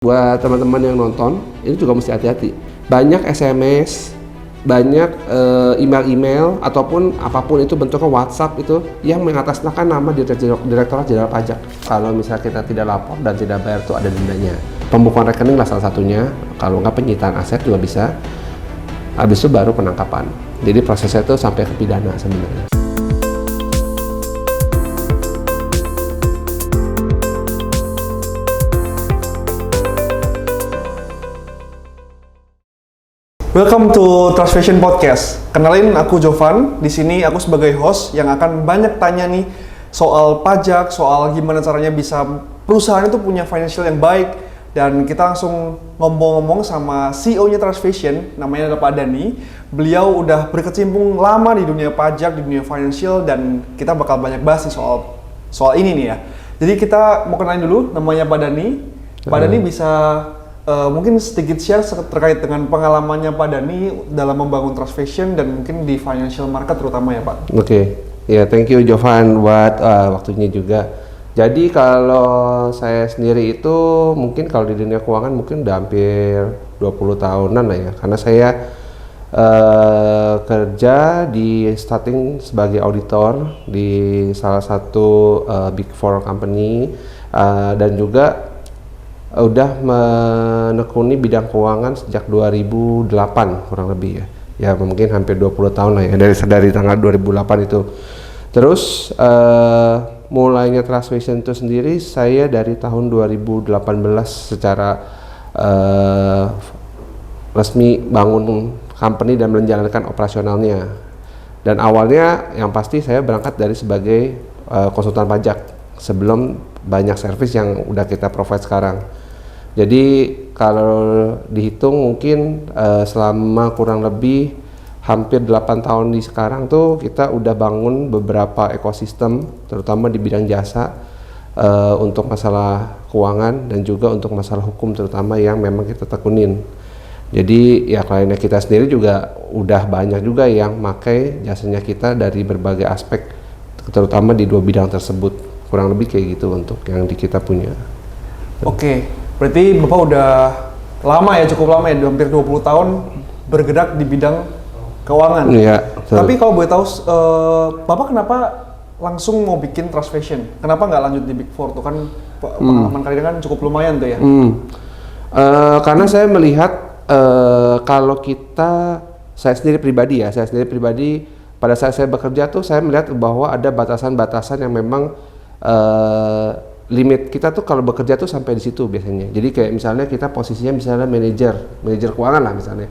Buat teman-teman yang nonton, ini juga mesti hati-hati. Banyak SMS, banyak email-email ataupun apapun itu bentuknya WhatsApp itu yang mengatasnamakan nama Direktorat Jenderal Pajak. Kalau misalnya kita tidak lapor dan tidak bayar itu ada dendanya. Pembukuan rekening lah salah satunya. Kalau nggak penyitaan aset juga bisa. Habis itu baru penangkapan. Jadi prosesnya itu sampai ke pidana sebenarnya. Welcome to Transvision Podcast. Kenalin, aku Jovan. Di sini aku sebagai host yang akan banyak tanya nih soal pajak, soal gimana caranya bisa perusahaan itu punya financial yang baik. Dan kita langsung ngomong-ngomong sama CEO-nya Transvision, namanya adalah Pak Dhani. Beliau udah berkecimpung lama di dunia pajak, di dunia financial, dan kita bakal banyak bahas nih soal ini nih ya. Jadi kita mau kenalin dulu, namanya Pak Dhani. Pak Dhani bisa mungkin sedikit share terkait dengan pengalamannya Pak Dhani dalam membangun Transvision dan mungkin di financial market terutama ya Pak. Oke. Ya, thank you Jovan buat waktunya juga. Jadi kalau saya sendiri itu mungkin kalau di dunia keuangan mungkin udah hampir 20 tahunan lah ya. Karena saya kerja di starting sebagai auditor di salah satu Big Four company dan juga udah menekuni bidang keuangan sejak 2008 kurang lebih ya. Ya mungkin hampir 20 tahun lah ya dari tanggal 2008 itu. Terus mulainya Transvision itu sendiri saya dari tahun 2018 secara resmi bangun company dan menjalankan operasionalnya. Dan awalnya yang pasti saya berangkat dari sebagai konsultan pajak sebelum banyak service yang udah kita provide sekarang. Jadi kalau dihitung mungkin selama kurang lebih hampir 8 tahun di sekarang tuh kita udah bangun beberapa ekosistem terutama di bidang jasa untuk masalah keuangan dan juga untuk masalah hukum terutama yang memang kita tekunin. Jadi ya kliennya kita sendiri juga udah banyak juga yang pakai jasanya kita dari berbagai aspek terutama di dua bidang tersebut. Kurang lebih kayak gitu untuk yang kita punya. Oke, berarti Bapak udah lama ya, cukup lama ya, hampir 20 tahun bergerak di bidang keuangan. Iya. Tapi kalau boleh tahu, Bapak kenapa langsung mau bikin Transvision? Kenapa nggak lanjut di Big Four? Tuh kan pengalaman karirnya kan cukup lumayan tuh ya. Karena saya melihat kalau saya sendiri pribadi pada saat saya bekerja tuh saya melihat bahwa ada batasan-batasan yang memang limit kita tuh kalau bekerja tuh sampai di situ biasanya. Jadi kayak misalnya kita posisinya misalnya manajer keuangan lah misalnya.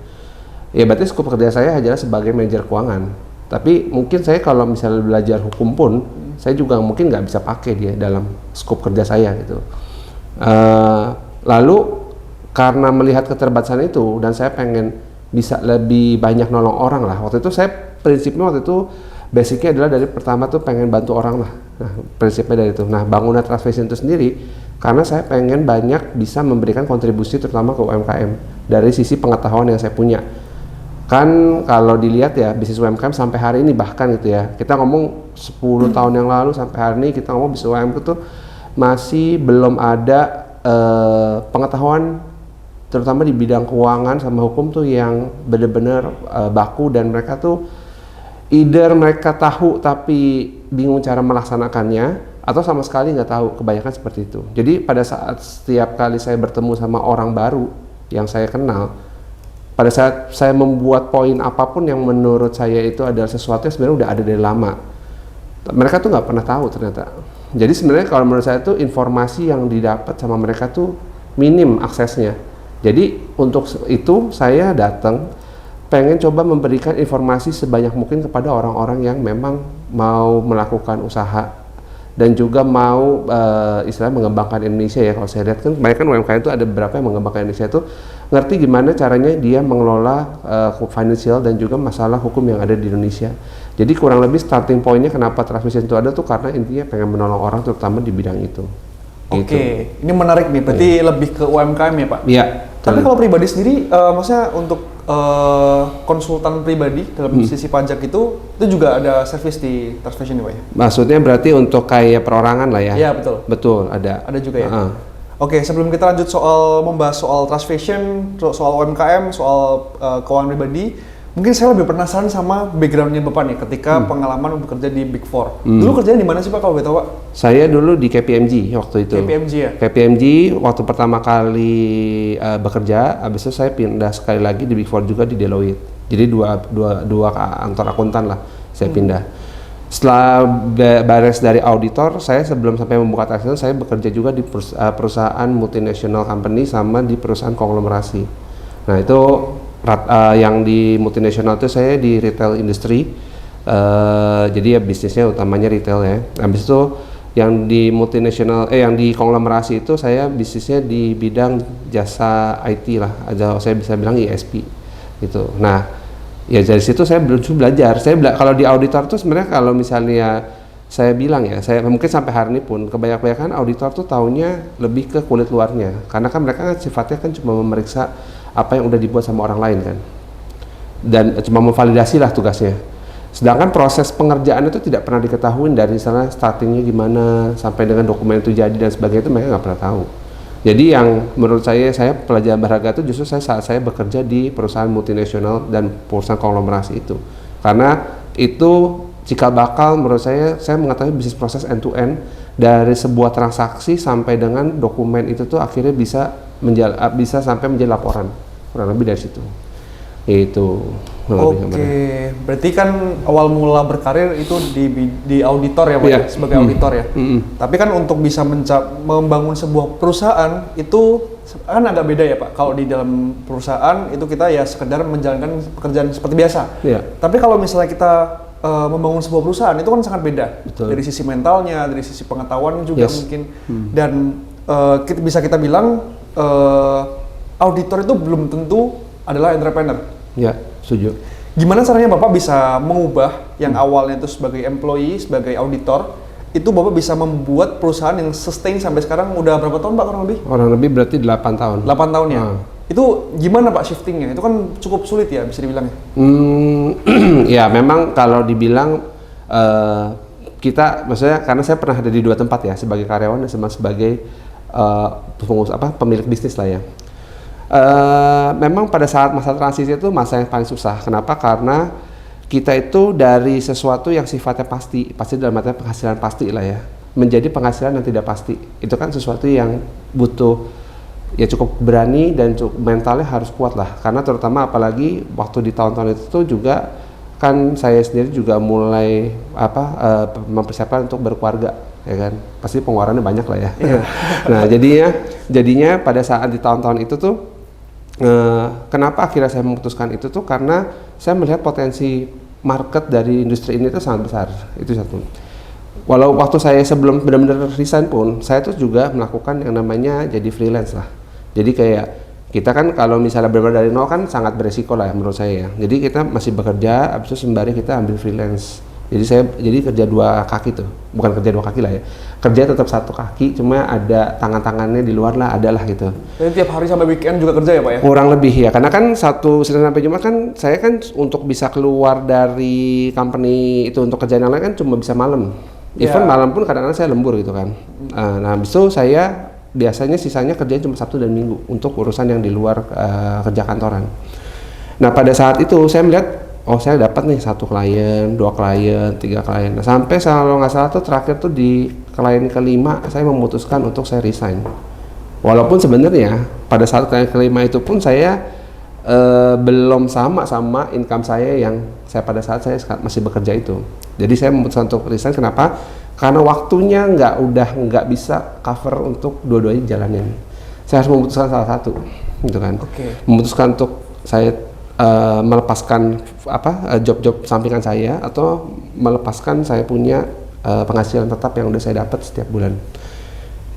Ya berarti skop kerja saya adalah sebagai manajer keuangan. Tapi mungkin saya kalau misalnya belajar hukum pun, saya juga mungkin nggak bisa pakai dia dalam skop kerja saya gitu. Lalu karena melihat keterbatasan itu dan saya pengen bisa lebih banyak nolong orang lah. Waktu itu saya prinsipnya basicnya adalah dari pertama tuh pengen bantu orang lah. Nah, prinsipnya dari itu. Nah, bangunan Transvision itu sendiri karena saya pengen banyak bisa memberikan kontribusi terutama ke UMKM dari sisi pengetahuan yang saya punya. Kan kalau dilihat ya bisnis UMKM sampai hari ini bahkan gitu ya. Kita ngomong 10 tahun yang lalu sampai hari ini kita ngomong bisnis UMKM itu masih belum ada pengetahuan terutama di bidang keuangan sama hukum tuh yang benar-benar baku dan mereka tuh either mereka tahu tapi bingung cara melaksanakannya atau sama sekali nggak tahu, kebanyakan seperti itu. Jadi pada saat setiap kali saya bertemu sama orang baru yang saya kenal, pada saat saya membuat poin apapun yang menurut saya itu adalah sesuatu yang sebenarnya udah ada dari lama, mereka tuh nggak pernah tahu ternyata. Jadi sebenarnya kalau menurut saya tuh informasi yang didapat sama mereka tuh minim aksesnya. Jadi untuk itu saya datang pengen coba memberikan informasi sebanyak mungkin kepada orang-orang yang memang mau melakukan usaha dan juga mau istilahnya mengembangkan Indonesia ya. Kalau saya lihat kan kebanyakan UMKM itu ada beberapa yang mengembangkan Indonesia itu ngerti gimana caranya dia mengelola financial dan juga masalah hukum yang ada di Indonesia. Jadi kurang lebih starting pointnya kenapa Transvision itu ada tuh karena intinya pengen menolong orang terutama di bidang itu. Oke, ini menarik nih, berarti lebih ke UMKM ya Pak? Iya. Tapi kalau pribadi sendiri, maksudnya untuk konsultan pribadi dalam sisi pajak itu juga ada service di Transvision ya Pak ya? Maksudnya berarti untuk kayak perorangan lah ya? Iya betul. Betul, ada. Ada juga ya? Oke, sebelum kita lanjut membahas soal trust fashion, soal UMKM, soal keuangan pribadi, mungkin saya lebih penasaran sama backgroundnya Bapak nih ketika pengalaman bekerja di Big Four. Dulu kerjanya di mana sih Pak kalau boleh tahu Pak? Saya dulu di KPMG waktu itu. KPMG ya? KPMG waktu pertama kali bekerja, habis itu saya pindah sekali lagi di Big Four juga di Deloitte. Jadi dua kantor akuntan lah saya pindah. Setelah beres dari auditor, saya sebelum sampai membuka tax return, saya bekerja juga di perusahaan multinational company sama di perusahaan konglomerasi. Nah itu yang di multinational itu saya di retail industry, jadi ya bisnisnya utamanya retail ya. Habis itu yang di multinational, yang di konglomerasi itu saya bisnisnya di bidang jasa IT lah, atau saya bisa bilang ISP gitu. Nah ya dari situ saya belajar. Kalau di auditor tuh sebenarnya kalau misalnya saya bilang ya, saya mungkin sampai hari ini pun kebanyakan auditor tuh taunya lebih ke kulit luarnya, karena kan mereka sifatnya kan cuma memeriksa apa yang udah dibuat sama orang lain kan, dan cuma memvalidasi lah tugasnya. Sedangkan proses pengerjaan itu tidak pernah diketahui dari sana startingnya gimana sampai dengan dokumen itu jadi dan sebagainya, itu mereka nggak pernah tahu. Jadi yang menurut saya pelajaran berharga itu justru saat saya bekerja di perusahaan multinasional dan perusahaan konglomerasi itu, karena itu cikal bakal menurut saya mengetahui bisnis proses end to end dari sebuah transaksi sampai dengan dokumen itu tuh akhirnya bisa sampai menjadi laporan, kurang lebih dari situ. Itu. Oke, berarti kan awal mula berkarir itu di auditor ya Pak, sebagai auditor ya. Tapi kan untuk bisa membangun sebuah perusahaan itu kan agak beda ya Pak. Kalau di dalam perusahaan itu kita ya sekedar menjalankan pekerjaan seperti biasa. Tapi kalau misalnya kita membangun sebuah perusahaan itu kan sangat beda. Betul. Dari sisi mentalnya, dari sisi pengetahuan juga mungkin. Dan bisa kita bilang auditor itu belum tentu adalah entrepreneur. Ya, setuju. Gimana caranya Bapak bisa mengubah yang awalnya itu sebagai employee, sebagai auditor, itu Bapak bisa membuat perusahaan yang sustain sampai sekarang udah berapa tahun Pak kurang lebih? Kurang lebih berarti 8 tahun. 8 tahun ya? Itu gimana Pak shiftingnya? Itu kan cukup sulit ya bisa dibilangnya? Ya memang kalau dibilang kita, maksudnya karena saya pernah ada di dua tempat ya, sebagai karyawan dan sebagai pemilik bisnis lah ya. Memang pada saat masa transisi itu masa yang paling susah. Kenapa? Karena kita itu dari sesuatu yang sifatnya pasti dalam arti penghasilan pasti lah ya, menjadi penghasilan yang tidak pasti. Itu kan sesuatu yang butuh ya cukup berani dan cukup mentalnya harus kuat lah. Karena terutama apalagi waktu di tahun-tahun itu juga kan saya sendiri juga mulai mempersiapkan untuk berkeluarga, ya kan. Pasti pengeluarannya banyak lah ya. Nah jadinya pada saat di tahun-tahun itu tuh kenapa akhirnya saya memutuskan itu tuh karena saya melihat potensi market dari industri ini tuh sangat besar. Itu satu. Walau waktu saya sebelum benar-benar resign pun, saya tuh juga melakukan yang namanya jadi freelance lah. Jadi kayak kita kan kalau misalnya benar-benar dari nol kan sangat beresiko lah ya menurut saya ya. Jadi kita masih bekerja, habis itu sembari kita ambil freelance. Jadi kerja dua kaki tuh, bukan kerja dua kaki lah ya. Kerja tetap satu kaki, cuma ada tangan-tangannya di luar lah, adalah gitu. Jadi tiap hari sampai weekend juga kerja ya Pak ya? Kurang lebih ya, karena kan Senin sampai Jumat kan saya kan untuk bisa keluar dari company itu untuk kerjaan yang lain kan cuma bisa malam. Even malam pun kadang-kadang saya lembur gitu kan. Nah habis itu saya biasanya sisanya kerjanya cuma Sabtu dan Minggu untuk urusan yang di luar kerja kantoran. Nah pada saat itu saya melihat saya dapat nih 1 klien, 2 klien, 3 klien. Nah, sampai kalau nggak salah tuh terakhir tuh di klien kelima saya memutuskan untuk saya resign. Walaupun sebenarnya pada saat klien kelima itu pun saya belum sama income saya yang saya pada saat saya masih bekerja itu. Jadi saya memutuskan untuk resign. Kenapa? Karena waktunya nggak bisa cover untuk dua-duanya jalanin. Saya harus memutuskan salah satu, gitu kan. Memutuskan untuk saya melepaskan job-job sampingan saya atau melepaskan saya punya penghasilan tetap yang udah saya dapat setiap bulan.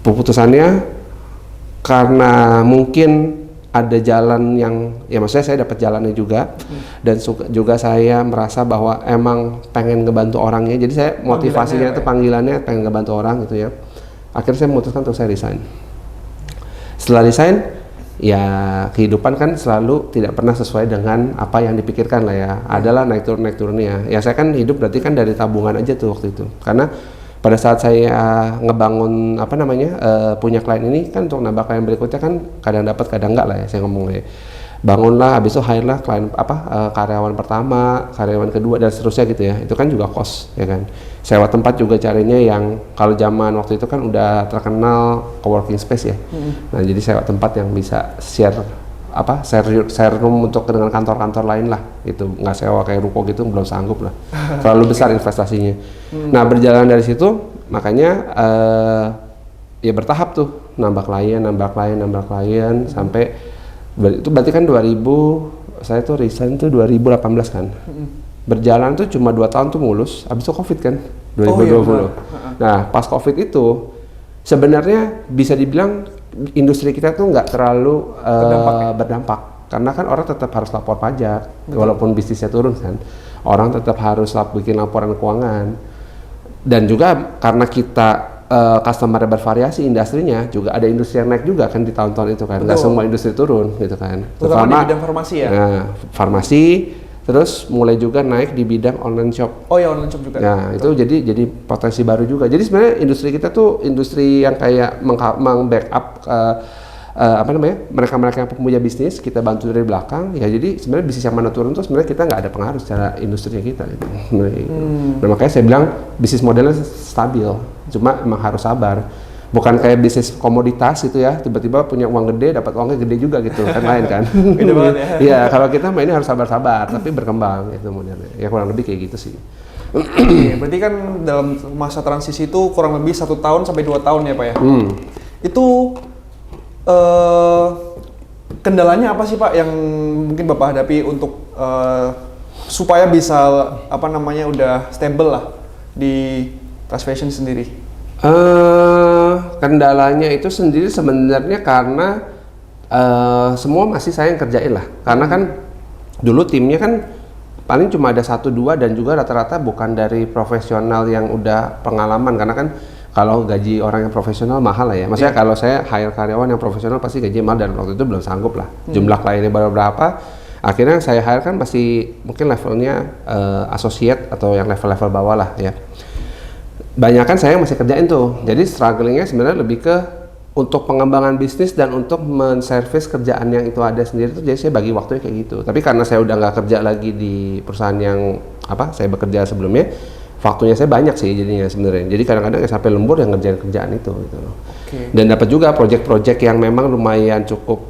Keputusannya karena mungkin ada jalan yang ya maksudnya saya dapat jalannya juga dan juga saya merasa bahwa emang pengen ngebantu orangnya. Jadi saya motivasinya itu panggilannya pengen ngebantu orang gitu ya. Akhirnya saya memutuskan untuk saya resign. Setelah resign ya kehidupan kan selalu tidak pernah sesuai dengan apa yang dipikirkan lah ya. Adalah naik turunnya. Ya saya kan hidup berarti kan dari tabungan aja tuh waktu itu. Karena pada saat saya ngebangun punya klien ini kan untuk nambah klien berikutnya kan kadang dapat kadang enggak lah ya saya ngomongnya. Bangunlah, habis itu hire lah klien karyawan pertama, karyawan kedua dan seterusnya gitu ya. Itu kan juga cost ya kan. Sewa tempat juga carinya yang kalau zaman waktu itu kan udah terkenal coworking space ya. Nah, jadi sewa tempat yang bisa share room untuk dengan kantor-kantor lain lah gitu. Nggak sewa kayak ruko gitu belum sanggup lah. Terlalu besar investasinya. Nah, berjalan dari situ makanya ya bertahap tuh nambah klien sampai itu berarti kan saya tuh resign tuh 2018 kan. Berjalan tuh cuma 2 tahun tuh mulus, habis itu Covid kan 2020. Nah, pas Covid itu sebenarnya bisa dibilang industri kita tuh nggak terlalu berdampak karena kan orang tetap harus lapor pajak. Walaupun bisnisnya turun kan, orang tetap harus bikin laporan keuangan. Dan juga karena kita customer bervariasi industrinya, juga ada industri yang naik juga kan di tahun-tahun itu kan. Nggak semua industri turun gitu kan. Terutama di bidang farmasi ya? Nah, farmasi, terus mulai juga naik di bidang online shop. Oh ya, online shop juga. Nah, itu jadi potensi baru juga. Jadi sebenarnya industri kita tuh industri yang kayak meng-backup mereka-mereka yang punya bisnis, kita bantu dari belakang. Ya jadi sebenarnya bisnis yang mana turun tuh sebenarnya kita nggak ada pengaruh secara industrinya kita gitu. Nah, makanya saya bilang bisnis modelnya stabil. Cuma emang harus sabar. Bukan kayak bisnis komoditas gitu ya, tiba-tiba punya uang gede, dapat uangnya gede juga gitu, kan lain kan. Beda banget ya. Iya, kalau kita mainnya harus sabar-sabar, tapi berkembang gitu modelnya. Ya kurang lebih kayak gitu sih. Oke, berarti kan dalam masa transisi itu kurang lebih 1 tahun sampai 2 tahun ya Pak ya? Itu kendalanya apa sih Pak yang mungkin Bapak hadapi untuk supaya bisa udah stable lah di Trust Fashion sendiri? Kendalanya itu sendiri sebenarnya karena semua masih saya yang kerjain lah. Karena kan dulu timnya kan paling cuma ada 1-2 dan juga rata-rata bukan dari profesional yang udah pengalaman. Karena kan kalau gaji orang yang profesional mahal lah ya. Maksudnya kalau saya hire karyawan yang profesional pasti gaji mahal dan waktu itu belum sanggup lah. Jumlah kliennya baru berapa. Akhirnya yang saya hire kan masih mungkin levelnya associate atau yang level-level bawah lah ya. Banyak kan saya masih kerjain tuh, jadi strugglingnya sebenarnya lebih ke untuk pengembangan bisnis dan untuk menservis kerjaan yang itu ada sendiri tuh, jadi saya bagi waktunya kayak gitu. Tapi karena saya udah nggak kerja lagi di perusahaan yang saya bekerja sebelumnya, waktunya saya banyak sih jadinya sebenarnya. Jadi kadang-kadang sampai lembur yang ngerjain kerjaan itu gitu loh. Dan dapat juga project-project yang memang lumayan cukup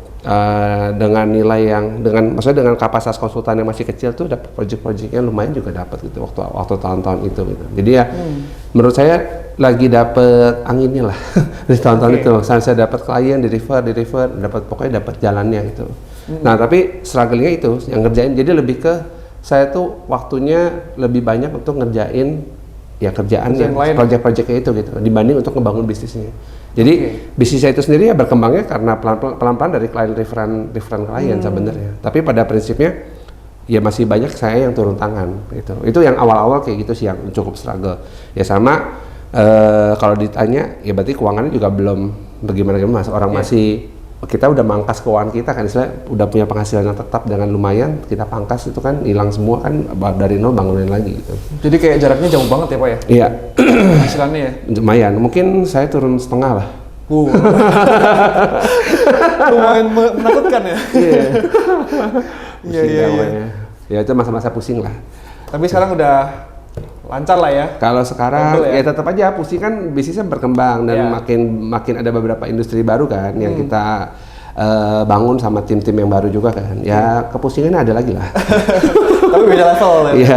dengan nilai maksudnya dengan kapasitas konsultan yang masih kecil tuh dapat project-projectnya lumayan juga dapat gitu waktu tahun-tahun itu gitu. Jadi ya menurut saya lagi dapat anginnya lah di tahun-tahun itu. Saya dapat klien di refer, pokoknya dapat jalannya gitu. Nah tapi strugglingnya itu yang ngerjain. Jadi lebih ke saya tuh waktunya lebih banyak untuk ngerjain ya kerjaan yang project-projectnya itu gitu dibanding untuk ngebangun bisnisnya. Jadi bisnis saya itu sendiri ya berkembangnya karena pelan-pelan dari klien referan klien sebenarnya. Tapi pada prinsipnya ya masih banyak saya yang turun tangan gitu. Itu yang awal-awal kayak gitu sih yang cukup struggle. Ya sama kalau ditanya ya berarti keuangannya juga belum bagaimana Mas. Orang masih kita udah mangkas keuangan kita kan, misalnya udah punya penghasilan yang tetap dengan lumayan, kita pangkas itu kan hilang semua kan dari nol bangunin lagi gitu. Jadi kayak jaraknya jauh banget ya Pak ya? Iya. Penghasilannya ya? Lumayan, mungkin saya turun setengah lah. Lumayan menakutkan ya? Iya. Ya itu masa-masa pusing lah. Tapi sekarang udah lancar lah ya? Kalau sekarang ya tetap aja pusing kan bisnisnya berkembang dan makin ada beberapa industri baru kan yang kita bangun sama tim-tim yang baru juga kan. Ya kepusingannya ada lagi lah. Tapi beda level ya? Iya.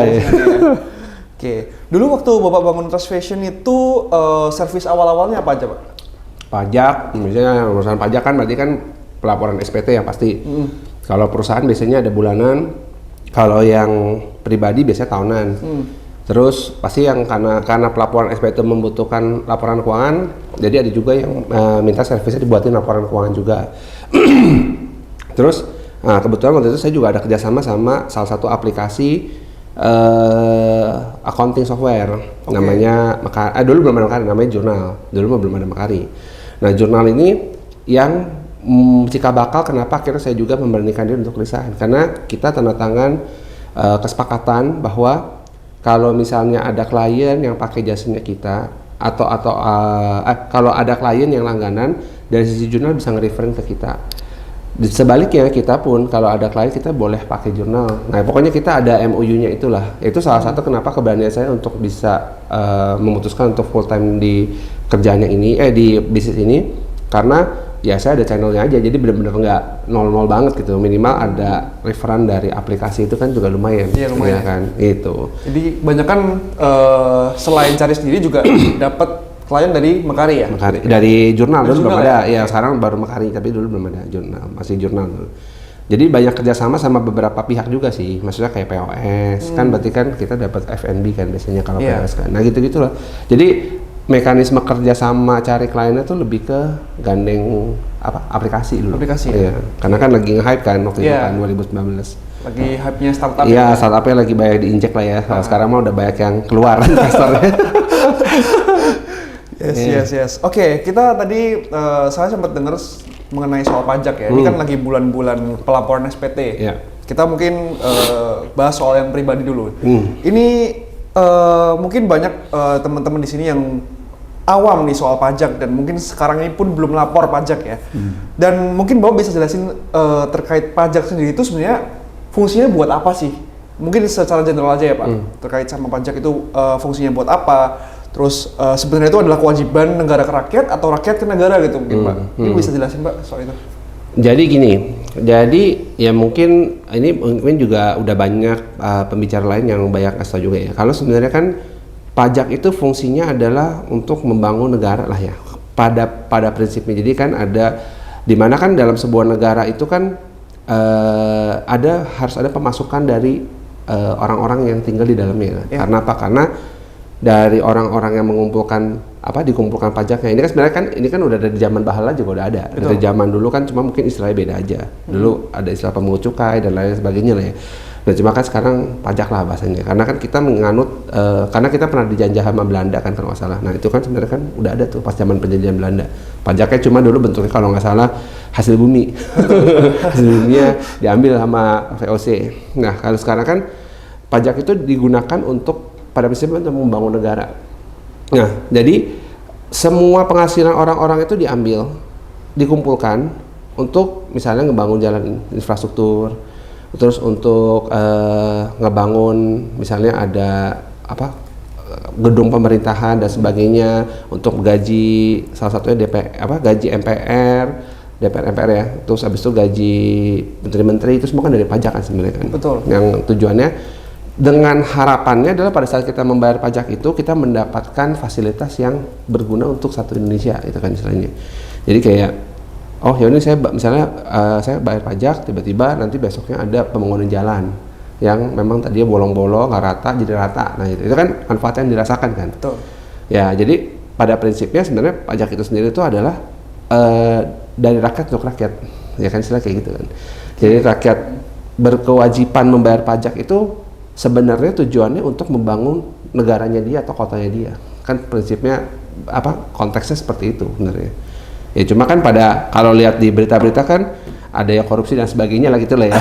Oke, dulu waktu Bapak bangun Trust Fashion itu servis awal-awalnya apa aja Pak? Pajak, misalnya urusan pajak kan berarti kan pelaporan SPT yang pasti. Kalau perusahaan biasanya ada bulanan, kalau yang pribadi biasanya tahunan. Terus pasti yang karena pelaporan SPT itu membutuhkan laporan keuangan, jadi ada juga yang minta servisnya dibuatin laporan keuangan juga. Terus kebetulan waktu itu saya juga ada kerjasama sama salah satu aplikasi accounting software namanya dulu belum ada Makari, namanya Jurnal. Dulu belum ada Makari. Nah Jurnal ini yang cikal bakal kenapa akhirnya saya juga memberanikan diri untuk resign, karena kita tanda tangan kesepakatan bahwa kalau misalnya ada klien yang pakai jasanya kita, kalau ada klien yang langganan dari sisi jurnal bisa nge-referring ke kita. Sebaliknya kita pun kalau ada klien kita boleh pakai jurnal. Nah pokoknya kita ada MOU-nya itulah. Itu salah satu kenapa keberanian saya untuk bisa memutuskan untuk full time di kerjaannya ini, di bisnis ini, karena ya saya ada channelnya aja, jadi benar-benar nggak nol banget gitu. Minimal ada referan dari aplikasi itu kan juga lumayan. Iya lumayan. Ya kan, itu. Jadi banyak kan selain cari sendiri juga dapat klien dari Mekari ya? Mekari. Dari jurnal dulu belum ada. Ya? Ya sekarang baru Mekari, tapi dulu belum ada jurnal, masih jurnal dulu. Jadi banyak kerjasama sama beberapa pihak juga sih, maksudnya kayak POS kan, berarti kan kita dapat F&B kan biasanya kalau POS kan. Nah gitu lah. Jadi mekanisme kerja sama cari kliennya tuh lebih ke gandeng aplikasi dulu. Aplikasi. Iya. Karena kan lagi nge-hype kan waktu itu kan 2019. Lagi hype-nya startup. Iya, startupnya lagi banyak diinjek lah ya. Sekarang mah udah banyak yang keluar investornya. Yes. Oke, kita tadi saya sempat dengar mengenai soal pajak ya. Ini kan lagi bulan-bulan pelaporan SPT. Iya. Kita mungkin bahas soal yang pribadi dulu. Ini mungkin banyak teman-teman di sini yang awam nih soal pajak dan mungkin sekarang ini pun belum lapor pajak ya. Dan mungkin Bapak bisa jelasin terkait pajak sendiri itu sebenarnya fungsinya buat apa sih? Mungkin secara general aja ya Pak. Terkait sama pajak itu fungsinya buat apa? Terus sebenarnya itu adalah kewajiban negara ke rakyat atau rakyat ke negara gitu mungkin Pak. Ini bisa jelasin Pak soal itu? Jadi gini, ya mungkin ini mungkin juga udah banyak pembicara lain yang banyak kasih tau juga ya. Kalau sebenarnya kan pajak itu fungsinya adalah untuk membangun negara lah ya. Pada prinsipnya, jadi kan ada dimana kan dalam sebuah negara itu kan harus ada pemasukan dari orang-orang yang tinggal di dalamnya. Ya. Karena apa? Karena dari orang-orang yang dikumpulkan pajaknya ini kan sebenarnya kan ini kan udah dari zaman Bahala juga udah ada. Dari zaman dulu kan cuma mungkin istilahnya beda aja. Dulu ada istilah pemungut cukai dan lain sebagainya lah ya. Nah cuma kan sekarang pajak lah bahasanya. Karena kan kita menganut karena kita pernah dijajah sama Belanda kan kalau nggak salah. Nah itu kan sebenarnya kan udah ada tuh pas zaman penjajahan Belanda. Pajaknya cuma dulu bentuknya kalau nggak salah hasil bumi. Hasil buminya diambil sama VOC. Nah kalau sekarang kan pajak itu digunakan untuk pada prinsipnya untuk membangun negara. Nah, jadi semua penghasilan orang-orang itu diambil, dikumpulkan untuk misalnya ngebangun jalan infrastruktur, terus untuk ngebangun misalnya ada gedung pemerintahan dan sebagainya, untuk gaji salah satunya gaji MPR, DPR MPR ya, terus habis itu gaji menteri-menteri itu semua kan dari pajak kan sebenarnya kan. Betul. Yang tujuannya dengan harapannya adalah pada saat kita membayar pajak itu kita mendapatkan fasilitas yang berguna untuk satu Indonesia itu kan istilahnya. Jadi kayak ya ini saya misalnya saya bayar pajak, tiba-tiba nanti besoknya ada pembangunan jalan yang memang tadinya bolong-bolong nggak rata jadi rata. Nah itu kan manfaat yang dirasakan kan. Betul. Ya jadi pada prinsipnya sebenarnya pajak itu sendiri itu adalah dari rakyat untuk rakyat, ya kan istilah kayak gitu kan. Jadi rakyat berkewajiban membayar pajak itu sebenarnya tujuannya untuk membangun negaranya dia atau kotanya dia. Kan prinsipnya konteksnya seperti itu sebenarnya. Ya cuma kan kalau lihat di berita-berita kan ada yang korupsi dan sebagainya lah gitu lah ya.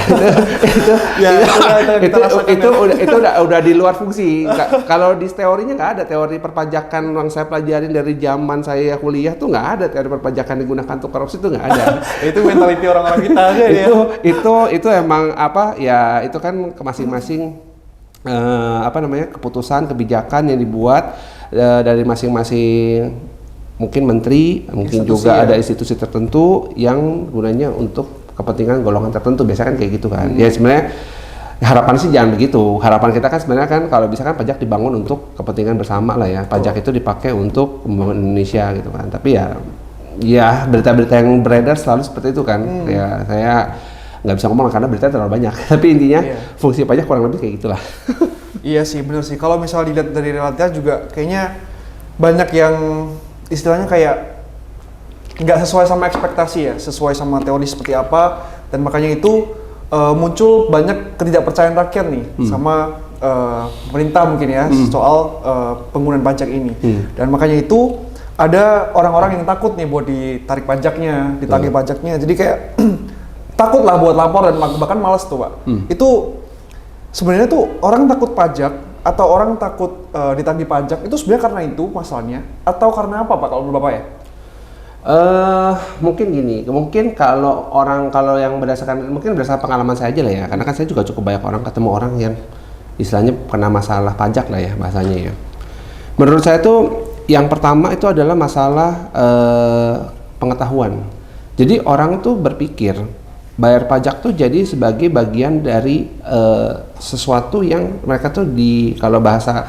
itu udah di luar fungsi. Kalau di teorinya nggak ada teori perpajakan yang saya pelajarin dari zaman saya kuliah tuh nggak ada teori perpajakan digunakan untuk korupsi tuh nggak ada. Itu mentaliti orang-orang kita aja ya. Itu emang itu kan ke masing-masing keputusan kebijakan yang dibuat dari masing-masing mungkin menteri, mungkin juga ada institusi tertentu yang gunanya untuk kepentingan golongan tertentu, biasanya kan kayak gitu kan. Ya sebenarnya harapan sih jangan begitu. Harapan kita kan sebenarnya kan kalau bisa kan pajak dibangun untuk kepentingan bersama lah ya. Pajak itu dipakai untuk membangun Indonesia gitu kan. Tapi ya berita-berita yang beredar selalu seperti itu kan. Ya saya nggak bisa ngomong karena berita terlalu banyak. Tapi intinya fungsi pajak kurang lebih kayak gitulah. Iya sih, benar sih. Kalau misalnya dilihat dari realitas juga kayaknya banyak yang istilahnya kayak nggak sesuai sama ekspektasi ya, sesuai sama teori seperti apa, dan makanya itu muncul banyak ketidakpercayaan rakyat nih sama pemerintah mungkin ya soal penggunaan pajak ini. Dan makanya itu ada orang-orang yang takut nih buat ditarik pajaknya, ditagih pajaknya. Jadi kayak takut lah buat lapor dan bahkan malas tuh Pak. Itu sebenarnya tuh orang takut pajak atau orang takut ditagih pajak itu sebenarnya karena itu masalahnya atau karena apa Pak kalau menurut Bapak ya? Mungkin gini, mungkin kalau yang berdasarkan pengalaman saya aja lah ya, karena kan saya juga cukup banyak ketemu orang yang istilahnya kena masalah pajak lah ya bahasanya ya. Menurut saya tuh yang pertama itu adalah masalah pengetahuan. Jadi orang tuh berpikir bayar pajak tuh jadi sebagai bagian dari sesuatu yang mereka tuh kalau bahasa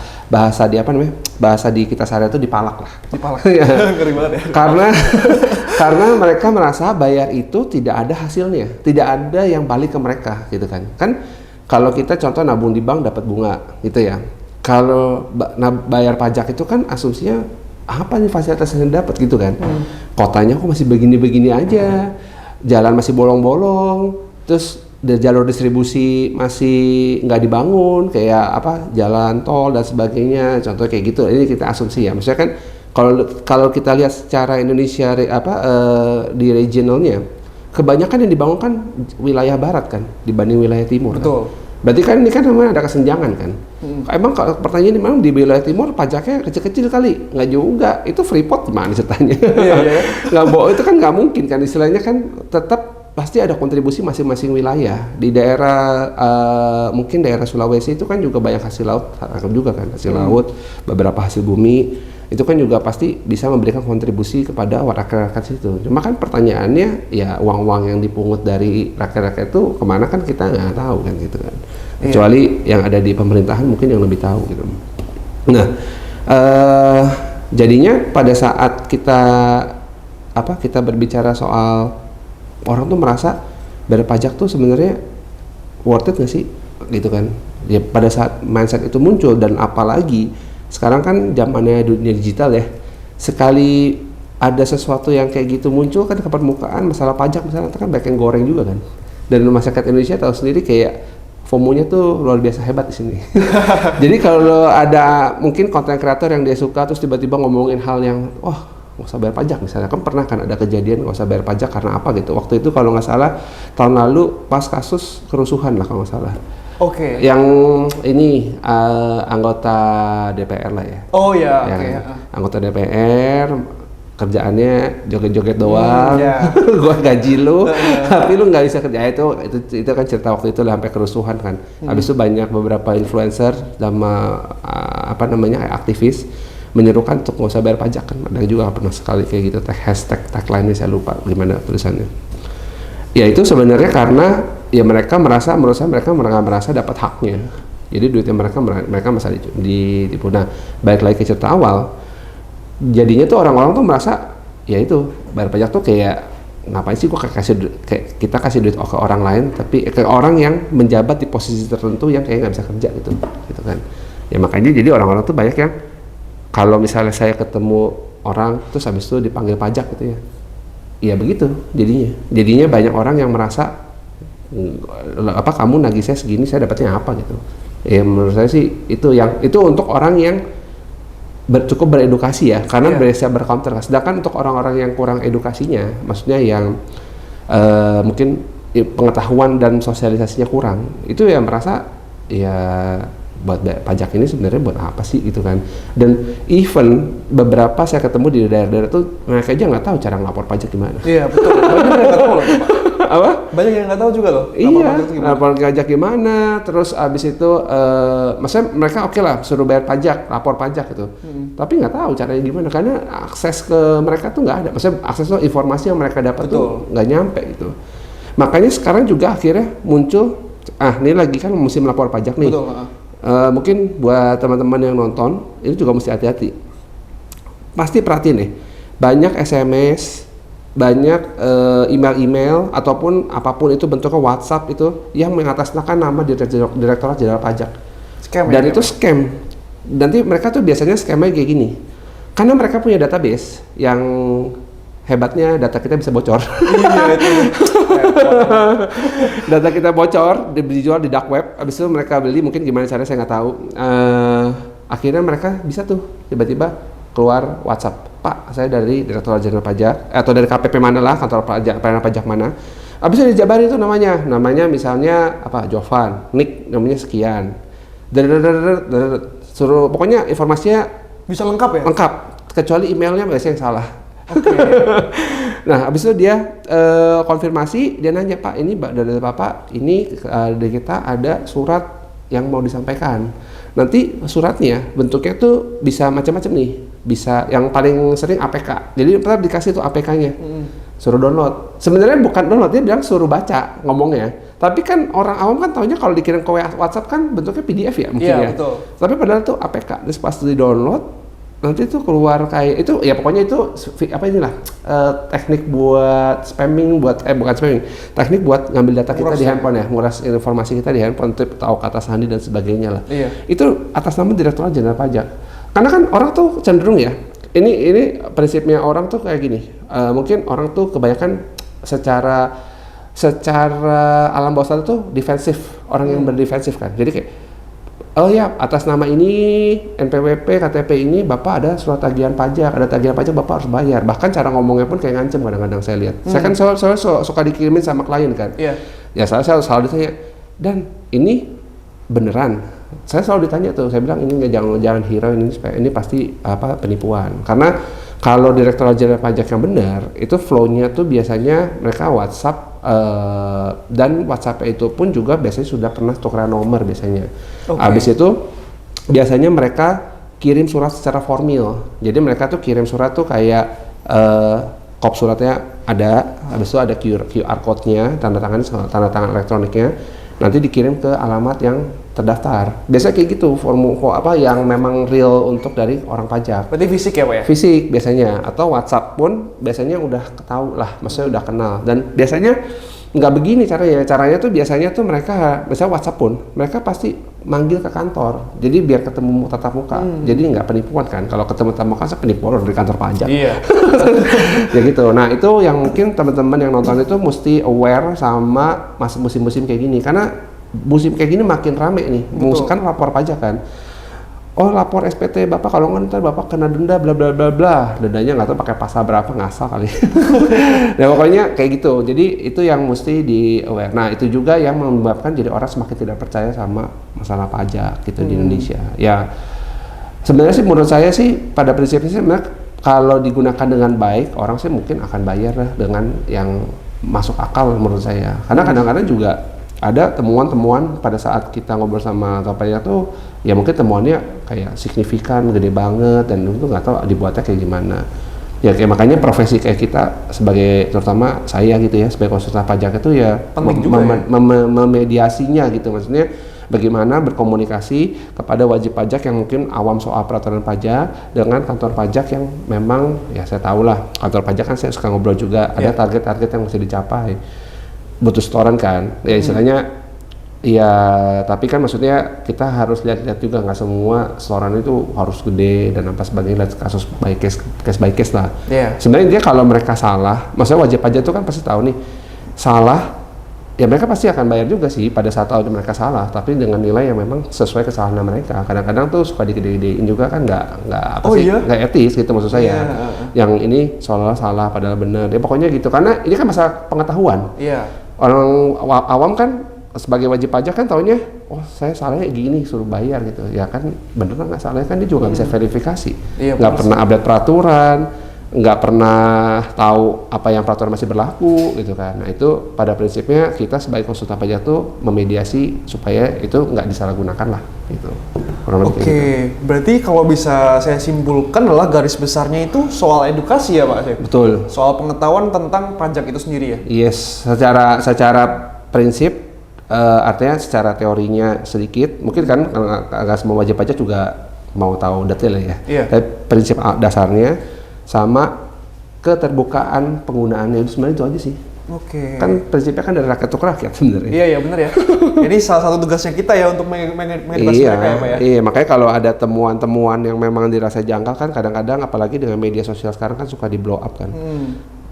di kita sehari itu dipalak lah. Dipalak. Ya. Ngeri banget ya. Karena mereka merasa bayar itu tidak ada hasilnya, tidak ada yang balik ke mereka gitu kan. Kan kalau kita contoh nabung di bank dapat bunga gitu ya. Kalau bayar pajak itu kan asumsinya apa nih fasilitas yang dapat gitu kan. Kotanya kok masih begini-begini aja. Jalan masih bolong-bolong, terus jalur distribusi masih nggak dibangun, kayak jalan tol dan sebagainya, contoh kayak gitu. Ini kita asumsi ya, maksudnya kan kalau kita lihat secara Indonesia di regionalnya, kebanyakan yang dibangun kan wilayah barat kan dibanding wilayah timur. Betul. Kan? Berarti kan ini kan namanya ada kesenjangan kan. Emang kalau pertanyaan memang di wilayah timur pajaknya kecil-kecil kali? Nggak juga, itu Freeport gimana ceritanya? Iya. Nggak bohong, itu kan nggak mungkin kan, istilahnya kan tetap pasti ada kontribusi masing-masing wilayah. Di daerah mungkin daerah Sulawesi itu kan juga banyak hasil laut juga kan, hasil laut, beberapa hasil bumi, itu kan juga pasti bisa memberikan kontribusi kepada rakyat-rakyat situ. Cuma kan pertanyaannya ya uang-uang yang dipungut dari rakyat-rakyat itu kemana kan kita nggak tahu kan gitu kan. Kecuali yang ada di pemerintahan mungkin yang lebih tahu gitu. Nah, jadinya pada saat kita berbicara soal orang tuh merasa bayar pajak tuh sebenarnya worth it nggak sih gitu kan. Ya pada saat mindset itu muncul, dan apalagi sekarang kan zamannya dunia digital ya, sekali ada sesuatu yang kayak gitu muncul kan ke permukaan, masalah pajak misalnya kan banyak yang goreng juga kan. Dan masyarakat Indonesia tahu sendiri kayak FOMO-nya tuh luar biasa hebat di sini. Jadi kalau ada mungkin konten kreator yang dia suka terus tiba-tiba ngomongin hal yang nggak usah bayar pajak misalnya, kan pernah kan ada kejadian nggak usah bayar pajak karena apa gitu. Waktu itu kalau nggak salah tahun lalu pas kasus kerusuhan lah kalau nggak salah. Oke. Yang ini anggota DPR lah ya. Oh ya. Oke. Anggota DPR kerjaannya joget-joget doang. Gua gaji lu, tapi lu nggak bisa kerja. Itu kan cerita waktu itu sampai kerusuhan kan. Habis itu banyak beberapa influencer sama aktivis menyerukan untuk nggak usah bayar pajak kan. Ada juga pernah sekali kayak gitu, tagline-nya saya lupa gimana tulisannya. Ya itu sebenarnya karena ya mereka merasa dapat haknya. Jadi duitnya mereka masa ditipu. Nah, balik lagi ke cerita awal, jadinya tuh orang-orang tuh merasa ya itu bayar pajak tuh kayak ngapain sih kita kasih duit ke orang lain, tapi ke orang yang menjabat di posisi tertentu yang kayak nggak bisa kerja gitu kan. Ya makanya jadi orang-orang tuh banyak yang kalau misalnya saya ketemu orang terus habis itu dipanggil pajak gitu ya, ya begitu jadinya banyak orang yang merasa kamu nagih saya segini, saya dapatnya apa gitu. Ya menurut saya sih itu untuk orang yang cukup beredukasi ya, karena bisa bercounter. Sedangkan untuk orang-orang yang kurang edukasinya, maksudnya yang mungkin pengetahuan dan sosialisasinya kurang, itu ya merasa ya buat pajak ini sebenarnya buat apa sih gitu kan. Dan even beberapa saya ketemu di daerah-daerah tuh mereka aja nggak tahu cara ngelapor pajak gimana. Iya betul, banyak yang nggak tahu loh. Apa? Banyak yang nggak tahu juga loh. Iya, lapor pajak gimana, terus abis itu maksudnya mereka oke lah suruh bayar pajak, lapor pajak gitu, tapi nggak tahu caranya gimana, karena akses ke mereka tuh nggak ada, maksudnya akses tuh informasi yang mereka dapat tuh nggak nyampe gitu. Makanya sekarang juga akhirnya muncul, ini lagi kan musim lapor pajak nih. Betul. Mungkin buat teman-teman yang nonton ini juga mesti hati-hati, pasti perhatiin nih, banyak SMS, banyak email-email ataupun apapun itu bentuknya WhatsApp itu yang mengatasnamakan nama Direktorat Jenderal Pajak. Scam. Dan itu scam. Nanti mereka tuh biasanya scamnya kayak gini. Karena mereka punya database yang hebatnya data kita bisa bocor. Iya itu. Data kita bocor, dijual di dark web. Abis itu mereka beli, mungkin gimana caranya saya nggak tahu. Akhirnya mereka bisa tuh tiba-tiba keluar WhatsApp, Pak, saya dari Direktorat Jenderal Pajak atau dari KPP mana lah, kantor pelayanan pajak mana. Abis itu dijabarin itu namanya misalnya Jovan, Nick namanya sekian, suruh pokoknya informasinya Bisa lengkap ya? lengkap kecuali emailnya biasanya yang salah. Oke. Nah, habis itu dia konfirmasi, dia nanya, Pak, ini dari Bapak, ini dari kita ada surat yang mau disampaikan. Nanti suratnya bentuknya tuh bisa macam-macam nih, bisa yang paling sering APK. Jadi ntar dikasih tuh APK-nya, suruh download. Sebenarnya bukan download, dia bilang suruh baca ngomongnya. Tapi kan orang awam kan taunya kalau dikirim ke WhatsApp kan bentuknya PDF ya mungkin ya. Betul. Tapi padahal tuh APK. Terus pas di download nanti tuh keluar kayak itu ya pokoknya itu teknik buat spamming bukan spamming, teknik buat ngambil data kita di handphone ya, nguras informasi kita di handphone, tahu kata sandi dan sebagainya lah. Itu atas nama Direktorat Jenderal Pajak. Karena kan orang tuh cenderung ya, ini prinsipnya orang tuh kayak gini, mungkin orang tuh kebanyakan secara alam bawah sadar tuh defensif, orang yang berdefensif kan. Jadi kayak oh ya, atas nama ini NPWP, KTP ini Bapak ada surat tagihan pajak, ada tagihan pajak Bapak harus bayar. Bahkan cara ngomongnya pun kayak ngancem kadang-kadang saya lihat. Saya kan soalnya suka dikirimin sama klien kan. Ya saya selalu ditanya, dan ini beneran? Saya selalu ditanya tuh, saya bilang ini jangan hirau, ini pasti penipuan. Karena kalau Direktorat Jenderal Pajak yang benar, itu flow-nya tuh biasanya mereka WhatsApp, dan WhatsApp itu pun juga biasanya sudah pernah tukeran nomor biasanya. Habis itu biasanya mereka kirim surat secara formal. Jadi mereka tuh kirim surat tuh kayak kop suratnya ada, habis itu ada QR code-nya, tanda tangan elektroniknya, nanti dikirim ke alamat yang terdaftar. Biasanya kayak gitu, yang memang real untuk dari orang pajak. Berarti fisik ya Pak ya? Fisik biasanya, atau WhatsApp pun biasanya udah ketahui lah, maksudnya udah kenal. Dan biasanya nggak begini caranya tuh biasanya tuh mereka, misalnya WhatsApp pun, mereka pasti manggil ke kantor, jadi biar ketemu tatap muka. Jadi nggak penipuan kan, kalau ketemu tatap muka saya penipuan dari kantor pajak. Iya. Ya gitu. Nah itu yang mungkin teman-teman yang nonton itu mesti aware sama musim-musim kayak gini, karena musim kayak gini makin rame nih, kan lapor pajak kan. Oh lapor SPT Bapak, kalau nggak ntar Bapak kena denda bla bla bla bla. Dendanya nggak tahu pakai pasal berapa, ngasal kali. Nah pokoknya kayak gitu. Jadi itu yang mesti di aware. Nah itu juga yang menyebabkan jadi orang semakin tidak percaya sama masalah pajak gitu di Indonesia. Ya sebenarnya sih menurut saya sih pada prinsipnya sih kalau digunakan dengan baik, orang sih mungkin akan bayar lah dengan yang masuk akal menurut saya. Karena kadang-kadang juga ada temuan-temuan pada saat kita ngobrol sama pajak tuh, ya mungkin temuannya kayak signifikan, gede banget, dan itu nggak tahu dibuatnya kayak gimana. Ya kayak makanya profesi kayak kita sebagai, terutama saya gitu ya, sebagai konsultan pajak itu ya memediasinya gitu, maksudnya bagaimana berkomunikasi kepada wajib pajak yang mungkin awam soal peraturan pajak dengan kantor pajak yang memang ya saya tahu lah, kantor pajak kan saya suka ngobrol juga, ada target-target yang mesti dicapai, butuh setoran kan, ya istilahnya ya, tapi kan maksudnya kita harus lihat-lihat juga, nggak semua setoran itu harus gede dan apa sebagainya, lihat kasus by case lah. Sebenarnya dia kalau mereka salah, maksudnya wajib pajak itu kan pasti tahu nih salah, ya mereka pasti akan bayar juga sih pada saat tahu mereka salah, tapi dengan nilai yang memang sesuai kesalahan mereka. Kadang-kadang tuh suka dikede-kedein juga kan, nggak etis gitu maksud saya. Yang ini seolah-olah salah padahal benar. Ya pokoknya gitu, karena ini kan masalah pengetahuan. Orang awam kan sebagai wajib pajak kan taunya, oh saya salahnya gini, suruh bayar gitu. Ya kan bener nggak salahnya kan dia juga nggak bisa verifikasi, nggak pernah update peraturan, nggak pernah tahu apa yang peraturan masih berlaku gitu kan. Nah itu pada prinsipnya kita sebagai konsultan pajak tuh memediasi supaya itu nggak disalahgunakan lah gitu. Oke, berarti kalau bisa saya simpulkan adalah garis besarnya itu soal edukasi ya Pak? Betul. Soal pengetahuan tentang pajak itu sendiri ya? Yes, secara prinsip, artinya secara teorinya sedikit, mungkin kan nggak semua wajib pajak juga mau tahu detail ya. Tapi prinsip dasarnya sama keterbukaan penggunaannya itu sebenarnya itu aja sih. Kan prinsipnya kan dari rakyat untuk rakyat sebenarnya. Iya benar ya. Jadi salah satu tugasnya kita ya untuk mengedukasi mereka ya Pak ya. Iya, makanya kalau ada temuan-temuan yang memang dirasa janggal kan kadang-kadang apalagi dengan media sosial sekarang kan suka di blow up kan.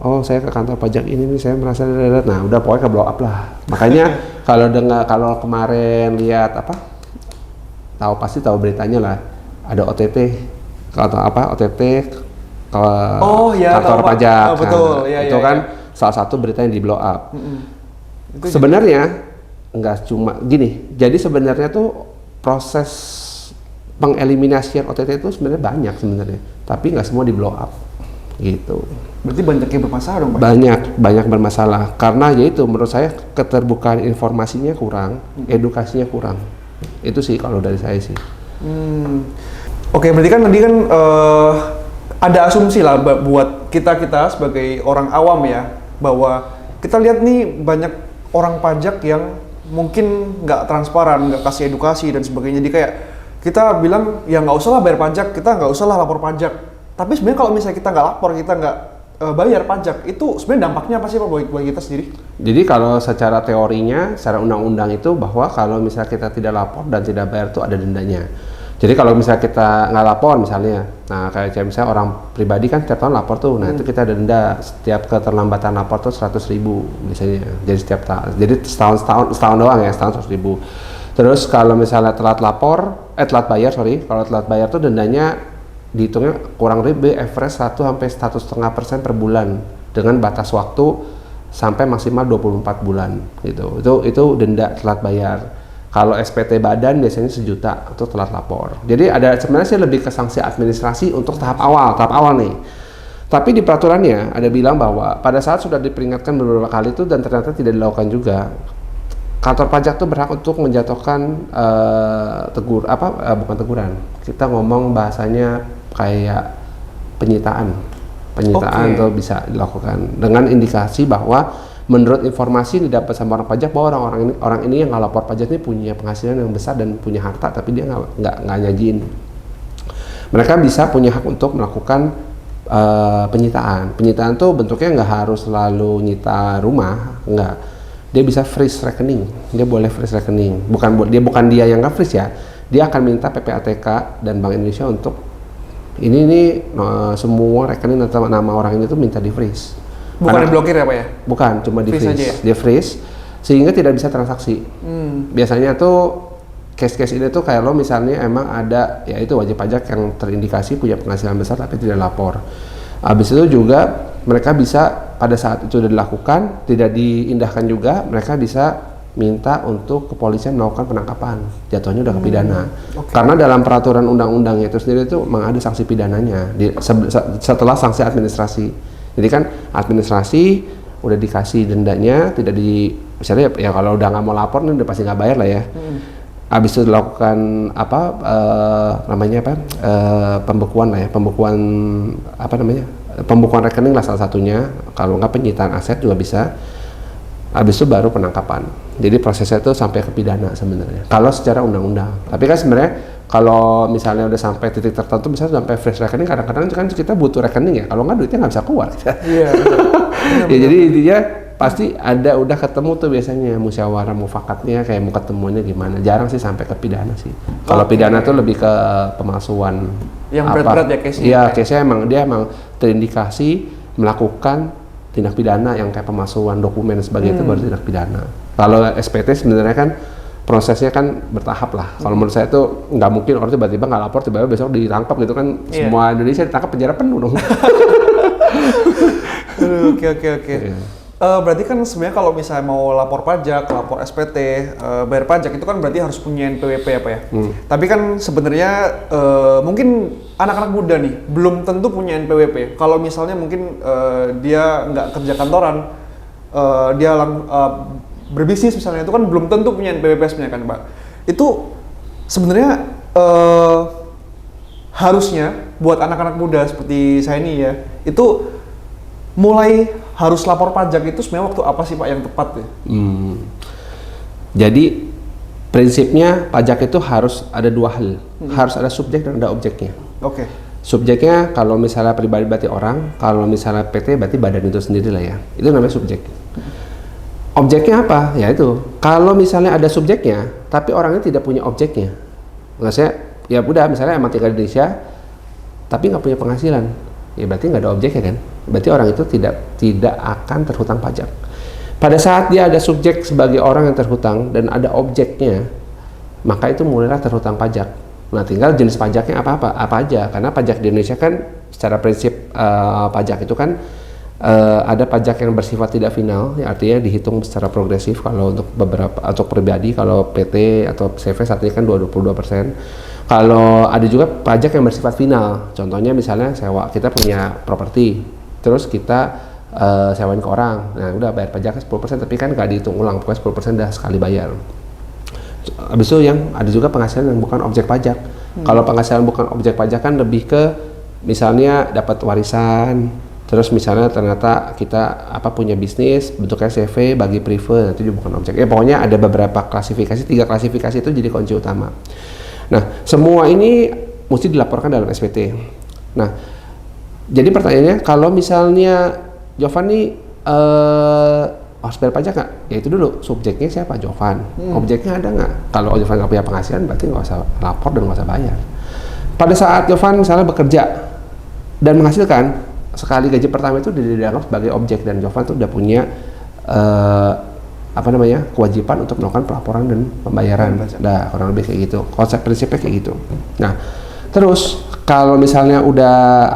Oh saya ke kantor pajak ini nih saya merasa nah udah pokoknya ke blow up lah. Makanya kalau kemarin lihat pasti tahu beritanya lah, ada OTT atau OTT ke kantor pajak. Betul. Itu kan salah satu berita yang di blow up. Sebenarnya nggak cuma gini. Jadi sebenarnya tuh proses pengeliminasian OTT itu sebenarnya banyak sebenarnya, tapi nggak semua di blow up gitu. Berarti banyak yang bermasalah dong Pak? Banyak bermasalah karena yaitu menurut saya keterbukaan informasinya kurang, edukasinya kurang. Itu sih kalau dari saya sih. Oke, berarti kan tadi kan ada asumsi lah buat kita sebagai orang awam ya, bahwa kita lihat nih banyak orang pajak yang mungkin nggak transparan, nggak kasih edukasi dan sebagainya. Jadi kayak kita bilang ya nggak usah lah bayar pajak, kita nggak usah lah lapor pajak. Tapi sebenarnya kalau misalnya kita nggak lapor, kita nggak bayar pajak, itu sebenarnya dampaknya apa sih Pak buat kita sendiri? Jadi kalau secara teorinya, secara undang-undang itu bahwa kalau misalnya kita tidak lapor dan tidak bayar itu ada dendanya. Jadi kalau misalnya kita nggak lapor misalnya, nah kayak misalnya orang pribadi kan setiap tahun lapor tuh, nah itu kita ada denda setiap keterlambatan lapor tuh 100.000 misalnya. Jadi setiap tahun, jadi setahun doang ya, setahun 100.000. Terus kalau misalnya telat bayar, kalau telat bayar tuh dendanya dihitungnya kurang lebih average 1 sampai 1,5% per bulan dengan batas waktu sampai maksimal 24 bulan gitu. Itu denda telat bayar. Kalau SPT badan biasanya 1 juta untuk telat lapor. Jadi ada sebenarnya sih lebih ke sanksi administrasi untuk tahap awal nih. Tapi di peraturannya ada bilang bahwa pada saat sudah diperingatkan beberapa kali itu dan ternyata tidak dilakukan juga, kantor pajak tuh berhak untuk menjatuhkan bukan teguran. Kita ngomong bahasanya kayak penyitaan tuh bisa dilakukan dengan indikasi bahwa menurut informasi yang didapat sama orang pajak bahwa orang ini yang nggak lapor pajak ini punya penghasilan yang besar dan punya harta tapi dia nggak nyajiin. Mereka bisa punya hak untuk melakukan penyitaan. Penyitaan tuh bentuknya nggak harus selalu nyita rumah, nggak. Dia bisa freeze rekening. Dia boleh freeze rekening. Bukan dia yang nggak freeze ya. Dia akan minta PPATK dan Bank Indonesia untuk ini semua rekening atau nama orang ini tuh minta di freeze. Bukan diblokir ya Pak ya? Bukan, cuma di freeze. Ya? Dia freeze sehingga tidak bisa transaksi. Biasanya tuh case-case ini tuh kayak lo misalnya emang ada ya itu wajib pajak yang terindikasi punya penghasilan besar tapi tidak lapor. Habis itu juga mereka bisa pada saat itu sudah dilakukan tidak diindahkan juga, mereka bisa minta untuk kepolisian melakukan penangkapan. Jatuhnya udah ke pidana. Karena dalam peraturan undang-undangnya itu sendiri itu memang ada sanksi pidananya setelah sanksi administrasi. Jadi kan administrasi udah dikasih dendanya, tidak misalnya ya kalau udah nggak mau lapor nih udah pasti nggak bayar lah ya. Habis itu dilakukan pembekuan lah ya, pembekuan rekening lah salah satunya. Kalau nggak penyitaan aset juga bisa. Habis itu baru penangkapan. Jadi prosesnya itu sampai ke pidana sebenarnya. Kalau secara undang-undang. Tapi kan sebenarnya kalau misalnya udah sampai titik tertentu, misalnya sampai freeze rekening, kadang-kadang kan kita butuh rekening ya. Kalau nggak duitnya nggak bisa keluar. Iya. Ya jadi intinya pasti udah ketemu tuh biasanya musyawarah mufakatnya kayak mau ketemunya gimana. Jarang sih sampai ke pidana sih. Kalau pidana tuh lebih ke pemalsuan. Yang berat-berat ya case-nya. Iya, case-nya dia emang terindikasi melakukan tindak pidana yang kayak pemalsuan dokumen dan sebagainya itu baru tindak pidana. Kalau SPT sebenarnya kan prosesnya kan bertahap lah. Kalau menurut saya tuh nggak mungkin orang tiba-tiba nggak lapor tiba-tiba besok ditangkap gitu kan. Semua Indonesia ditangkap penjara penuh dong. Oke. Berarti kan sebenarnya kalau misalnya mau lapor pajak, lapor SPT, bayar pajak itu kan berarti harus punya NPWP ya Pak ya. Tapi kan sebenarnya mungkin anak-anak muda nih belum tentu punya NPWP. Kalau misalnya mungkin dia nggak kerja kantoran, dia berbisnis misalnya, itu kan belum tentu punya NPWP sebenarnya kan Pak. Itu sebenarnya harusnya buat anak-anak muda seperti saya ini ya, itu mulai harus lapor pajak itu sebenarnya waktu apa sih Pak yang tepat ya? Jadi prinsipnya pajak itu harus ada dua hal, harus ada subjek dan ada objeknya. Oke. Subjeknya kalau misalnya pribadi berarti orang, kalau misalnya PT berarti badan itu sendiri lah ya. Itu namanya subjek. Objeknya apa? Ya itu. Kalau misalnya ada subjeknya, tapi orangnya tidak punya objeknya, maksudnya ya udah misalnya emang tinggal di Indonesia, tapi nggak punya penghasilan, ya berarti nggak ada objeknya kan? Berarti orang itu tidak akan terhutang pajak. Pada saat dia ada subjek sebagai orang yang terhutang dan ada objeknya, maka itu mulailah terhutang pajak. Nah, tinggal jenis pajaknya apa aja, karena pajak di Indonesia kan secara prinsip pajak itu kan ada pajak yang bersifat tidak final, yang artinya dihitung secara progresif kalau untuk beberapa atau pribadi, kalau PT atau CV saat ini kan 22%. Kalau ada juga pajak yang bersifat final, contohnya misalnya sewa, kita punya properti, terus kita sewain ke orang, nah udah bayar pajaknya 10%, tapi kan nggak dihitung ulang, pokoknya 10% udah sekali bayar. Habis itu yang ada juga penghasilan yang bukan objek pajak. Kalau penghasilan bukan objek pajak kan lebih ke misalnya dapat warisan, terus misalnya ternyata kita punya bisnis bentuknya CV bagi prive, itu juga bukan objek. Pokoknya ada beberapa klasifikasi, 3 klasifikasi itu jadi kunci utama. Nah, semua ini mesti dilaporkan dalam SPT. Nah, jadi pertanyaannya, kalau misalnya Jovan nih harus bayar pajak nggak? Ya itu dulu, subjeknya siapa? Jovan. Objeknya ada nggak? Kalau Jovan nggak punya penghasilan, berarti nggak usah lapor dan nggak usah bayar. Pada saat Jovan misalnya bekerja dan menghasilkan, sekali gaji pertama itu dianggap sebagai objek, dan Jovan tuh udah punya kewajiban untuk melakukan pelaporan dan pembayaran. Nah, kurang lebih kayak gitu. Konsep prinsipnya kayak gitu. Nah, terus kalau misalnya udah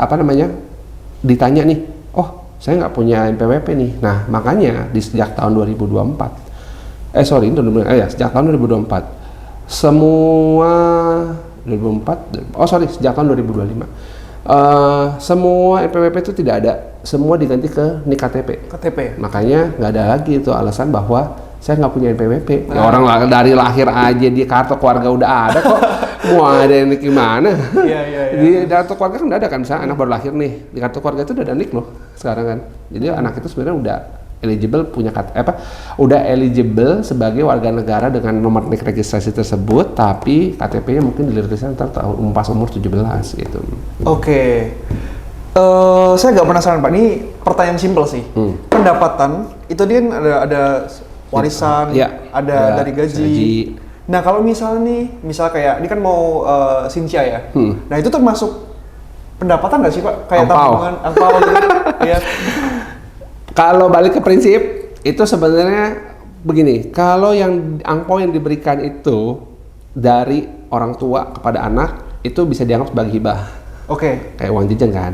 ditanya nih, oh saya nggak punya NPWP nih. Nah, makanya sejak tahun 2024, sejak tahun 2024 semua 2004, sejak tahun 2025 semua NPWP itu tidak ada, semua diganti ke NIK KTP. Makanya nggak ada lagi itu alasan bahwa saya nggak punya NPWP. Ya orang dari lahir aja di kartu keluarga udah ada kok. Mau ada yang NIK gimana? Di kartu keluarga kan udah ada kan, misalnya anak baru lahir nih, di kartu keluarga itu udah ada NIK loh sekarang kan. Jadi anak itu sebenarnya udah eligible udah eligible sebagai warga negara dengan nomor NIK registrasi tersebut, tapi KTP-nya mungkin diregistrasi pas umur 17 gitu. Oke. Saya agak penasaran Pak, ini pertanyaan simpel sih. Pendapatan itu dia kan ada warisan, ada dari gaji. Nah kalau misal kayak ini kan mau Cynthia ya. Nah itu termasuk pendapatan nggak sih Pak? Kayak tabungan, angpau gitu. Ya. Kalau balik ke prinsip, itu sebenarnya begini, kalau yang angpau yang diberikan itu dari orang tua kepada anak, itu bisa dianggap sebagai hibah. Oke. Kayak uang jajan kan.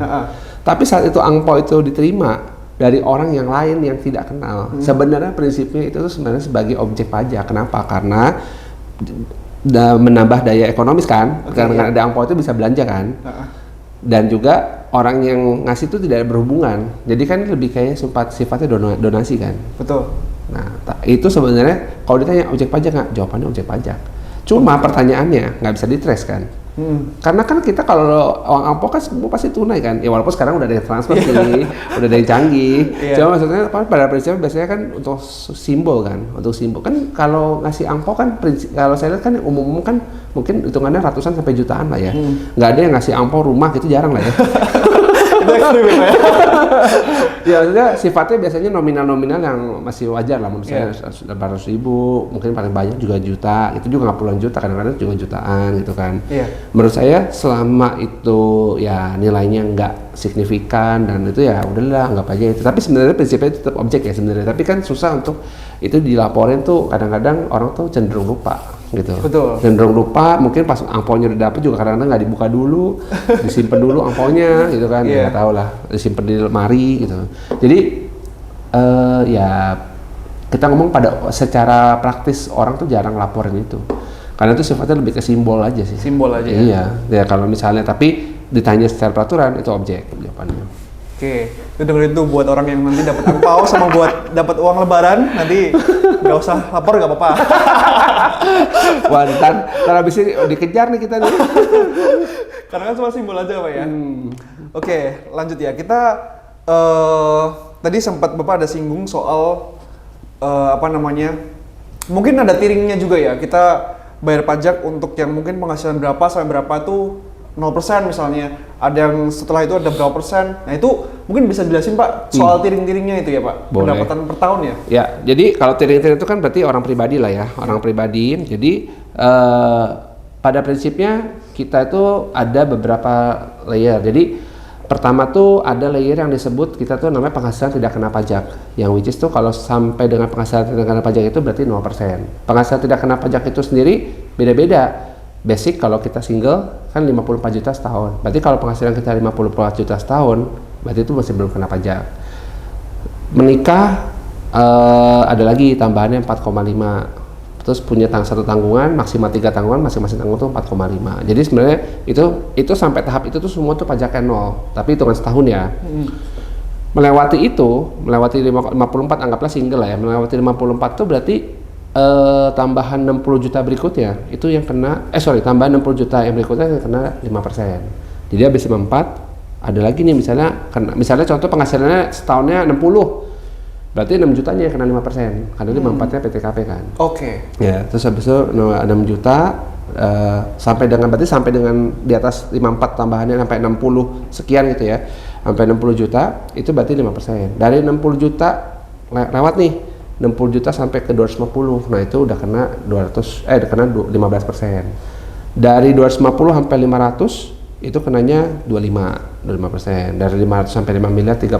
Tapi saat itu angpau itu diterima dari orang yang lain yang tidak kenal, sebenarnya prinsipnya itu sebenarnya sebagai objek pajak. Kenapa? Karena menambah daya ekonomis kan, karena ada angpau itu bisa belanja kan. Dan juga orang yang ngasih itu tidak berhubungan, jadi kan lebih kayak sifatnya donasi kan. Betul. Nah, itu sebenarnya kalau ditanya objek pajak nggak, jawabannya objek pajak. Cuma pertanyaannya nggak bisa di-trace kan. Karena kan kita kalau uang angpau kan semua pasti tunai kan. Ya walaupun sekarang udah ada yang transfer sih, udah ada yang canggih. Cuma maksudnya pada prinsipnya biasanya kan untuk simbol kan, kan kalau ngasih angpau kan kalau saya lihat kan umum-umum kan mungkin hitungannya ratusan sampai jutaan lah ya. Nggak ada yang ngasih angpau rumah gitu, jarang lah ya. Itu ekstrim ya. Ya maksudnya sifatnya biasanya nominal-nominal yang masih wajar lah, menurut saya 800 ribu, mungkin paling banyak juga juta, itu juga nggak puluhan juta, kadang-kadang juga jutaan gitu kan. Menurut saya selama itu ya nilainya nggak signifikan dan itu ya udahlah anggap aja itu. Tapi sebenarnya prinsipnya itu tetap objek ya sebenarnya, tapi kan susah untuk itu dilaporin tuh, kadang-kadang orang tuh cenderung lupa gitu. Betul. Cenderung lupa, mungkin pas angpaunya udah dapet juga kadang-kadang nggak dibuka dulu, disimpan dulu angpaunya gitu kan. Ya nggak tahu lah, disimpan di lemari gitu. Jadi ya kita ngomong secara praktis orang tuh jarang laporin itu, karena itu sifatnya lebih ke simbol aja sih. Simbol aja. Iya, ya kalau misalnya tapi ditanya secara peraturan itu objek jawabannya. Oke, itu dengerin tuh buat orang yang nanti dapat angpau sama buat dapat uang lebaran, nanti nggak usah lapor nggak apa-apa. Wah, ntar habis ini dikejar nih kita nih. Karena kan cuma simbol aja Pak ya. Oke, lanjut ya. Kita tadi sempat Bapak ada singgung soal mungkin ada tiringnya juga ya. Kita bayar pajak untuk yang mungkin penghasilan berapa sampai berapa tuh 0% misalnya, ada yang setelah itu ada berapa persen. Nah itu mungkin bisa jelasin Pak soal tiring-tiringnya itu ya Pak. Boleh. Pendapatan per tahun ya? Ya, jadi kalau tiring-tiring itu kan berarti orang pribadi lah ya, orang pribadi. Jadi pada prinsipnya kita itu ada beberapa layer. Jadi pertama tuh ada layer yang disebut kita tuh namanya penghasilan tidak kena pajak. Yang which is tuh kalau sampai dengan penghasilan tidak kena pajak itu berarti 0%. Penghasilan tidak kena pajak itu sendiri beda-beda. Basic kalau kita single kan 54 juta setahun. Berarti kalau penghasilan kita 54 juta setahun, berarti itu masih belum kena pajak. Menikah ada lagi tambahannya 4,5. Terus punya satu tanggungan, maksimal 3 tanggungan, masing-masing tanggungan tuh 4,5. Jadi sebenarnya itu sampai tahap itu tuh semua tuh pajaknya 0, tapi hitungan setahun ya. Melewati 54, anggaplah single lah ya, melewati 54 tuh berarti tambahan 60 juta berikutnya itu yang kena, tambahan 60 juta yang berikutnya yang kena 5%. Jadi habis 54 ada lagi nih misalnya contoh penghasilannya setahunnya 60, berarti 6 jutanya yang kena 5%, karena 54-nya PTKP kan. Oke. Ya, terus habis itu 6 juta sampai dengan di atas 54 tambahannya sampai 60 sekian gitu ya. Sampai 60 juta itu berarti 5%. Dari 60 juta lewat nih 60 juta sampai ke 250. Nah, itu udah kena 15%. Dari 250 sampai 500 itu kenanya 25%. Dari 500 sampai 5 miliar 30.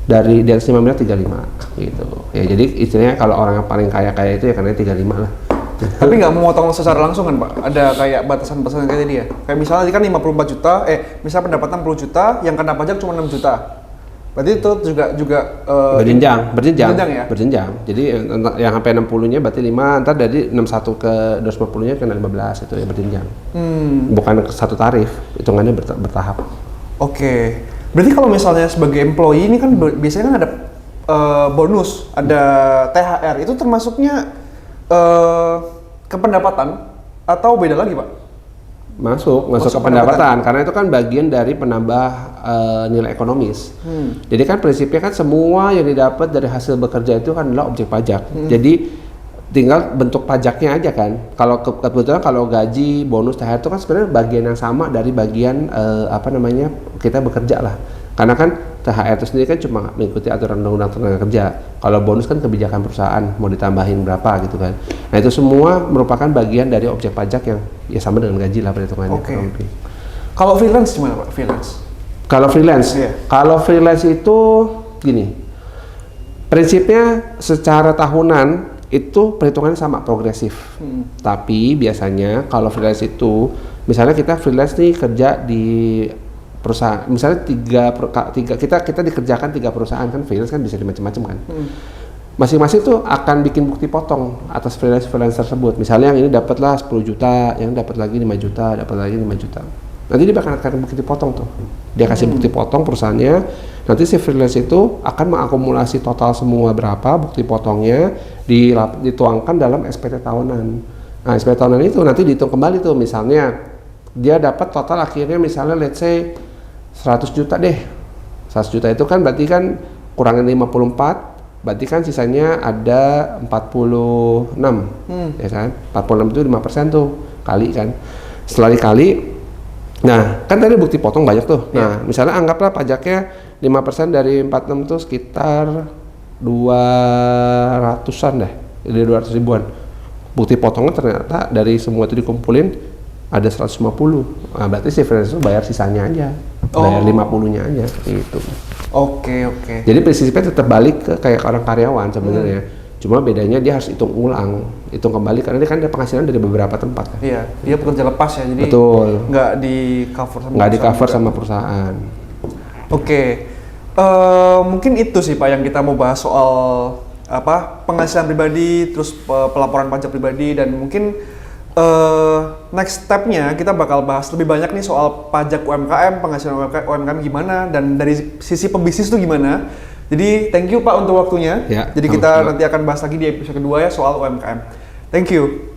Dari 5 miliar 35 gitu ya. Jadi istilahnya kalau orang yang paling kaya itu ya karena 35 lah. Tapi nggak memotong secara langsung kan Pak? Ada kayak batasan-batasan kayak tadi ya? Kayak misalnya tadi kan 54 juta, misalnya pendapatan 60 juta, yang kena pajak cuma 6 juta. Berarti itu juga berjenjang. Jadi yang sampai 60-nya berarti 5, ntar dari 61 ke 250-nya kena 15, itu ya berjenjang. Bukan satu tarif, hitungannya bertahap. Oke. Berarti kalau misalnya sebagai employee ini kan biasanya kan ada bonus, ada THR, itu termasuknya ke pendapatan atau beda lagi Pak? Masuk ke pendapatan karena itu kan bagian dari penambah nilai ekonomis. Jadi kan prinsipnya kan semua yang didapat dari hasil bekerja itu kan adalah objek pajak. Jadi tinggal bentuk pajaknya aja kan. Kalau kebetulan kalau gaji, bonus, THR itu kan sebenarnya bagian yang sama dari bagian kita bekerja lah. Karena kan THR itu sendiri kan cuma mengikuti aturan undang-undang tenaga kerja. Kalau bonus kan kebijakan perusahaan mau ditambahin berapa gitu kan. Nah, itu semua merupakan bagian dari objek pajak yang ya sama dengan gaji lah perhitungannya. Oke. Kalau freelance gimana Pak? Kalau freelance? Iya. Kalau freelance itu gini. Prinsipnya secara tahunan itu perhitungannya sama, progresif. Tapi biasanya kalau freelance itu, misalnya kita freelance nih kerja di perusahaan, misalnya kita dikerjakan 3 perusahaan kan, freelance kan bisa macam-macam kan. Masing-masing tuh akan bikin bukti potong atas freelance tersebut. Misalnya yang ini dapatlah 10 juta, yang dapat lagi 5 juta, dapat lagi 5 juta. Nanti dia bakal bukti potong tuh. Dia kasih bukti potong perusahaannya. Nanti si freelance itu akan mengakumulasi total semua berapa bukti potongnya, dituangkan dalam SPT tahunan. Nah, SPT tahunan itu nanti dihitung kembali tuh, misalnya dia dapat total akhirnya misalnya let's say 100 juta deh. 100 juta itu kan berarti kan kurangin 54, berarti kan sisanya ada 46. Ya kan? 46 itu 5% tuh, kali kan. Setelah dikali, nah, kan tadi bukti potong banyak tuh. Nah, misalnya anggaplah pajaknya 5% dari 46 tuh sekitar 200-an deh. Dari 200 ribuan. Bukti potongnya ternyata dari semua itu dikumpulin ada 150. Nah, berarti si freelance itu bayar sisanya aja. Bayar 50-nya aja gitu. Oke. Jadi prinsipnya tetap balik ke kayak orang karyawan sebenarnya. Cuma bedanya dia harus hitung hitung kembali karena dia kan ada penghasilan dari beberapa tempat kan. Iya, dia pekerja lepas ya, jadi betul. Nggak di cover sama perusahaan. Oke. Mungkin itu sih Pak yang kita mau bahas soal penghasilan pribadi, terus pelaporan pajak pribadi, dan mungkin next step-nya kita bakal bahas lebih banyak nih soal pajak UMKM, penghasilan UMKM gimana, dan dari sisi pebisnis itu gimana. Jadi thank you Pak untuk waktunya. Ya, jadi kita nanti akan bahas lagi di episode kedua ya soal UMKM. Thank you.